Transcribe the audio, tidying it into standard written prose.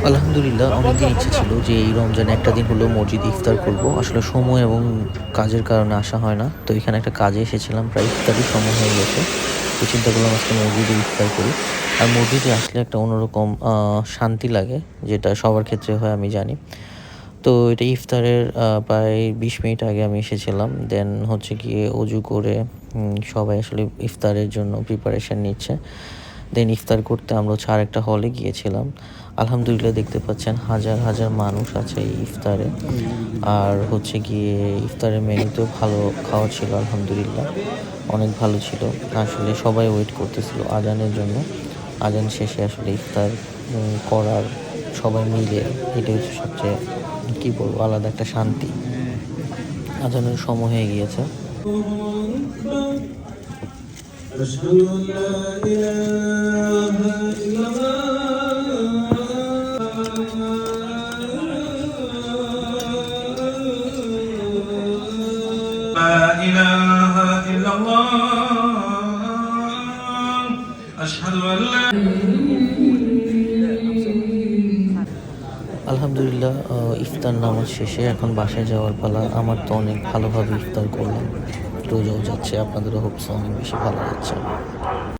আলহামদুলিল্লাহ অনেকদিন ইচ্ছা ছিল যে এই রমজানে একটা দিন হলেও মসজিদে ইফতার করব। আসলে সময় এবং কাজের কারণে আসা হয় না। তো এখানে একটা কাজে এসেছিলাম, প্রায় ইফতারির সময় হয়ে গেছে। তো চিন্তা করলাম আজকে মসজিদে ইফতার করি। আর মসজিদে আসলে একটা অন্যরকম শান্তি লাগে, যেটা সবার ক্ষেত্রে হয় আমি জানি। তো এটা ইফতারের প্রায় ২০ মিনিট আগে আমি এসেছিলাম। দেন হচ্ছে গিয়ে অজু করে সবাই আসলে ইফতারের জন্য প্রিপারেশন নিচ্ছে। দেন ইফতার করতে আমরা হচ্ছে আরেকটা হলে গিয়েছিলাম। আলহামদুলিল্লাহ দেখতে পাচ্ছেন হাজার, হাজার মানুষ আছে এই ইফতারে। আর হচ্ছে গিয়ে ইফতারের মেনুতেও ভালো খাওয়া ছিল আলহামদুলিল্লাহ। অনেক ভালো ছিল। আসলে সবাই ওয়েট করতেছিল আজানের জন্য। আজান শেষে আসলে ইফতার করার সবাই মিলে এটাই হচ্ছে সবচেয়ে কি বলবো আলাদা একটা শান্তি। আজানের সময় হয়ে গিয়েছে। أشهد أن لا إله إلا لا إله إلا الله أشهد أن لا আলহামদুলিল্লাহ ইফতার নামাজ শেষে এখন বাসায় যাওয়ার পালা। আমার তো অনেক ভালোভাবে ইফতার করলাম, রোজাও যাচ্ছে, আপনাদেরও হোপস অনেক বেশি ভালো যাচ্ছে।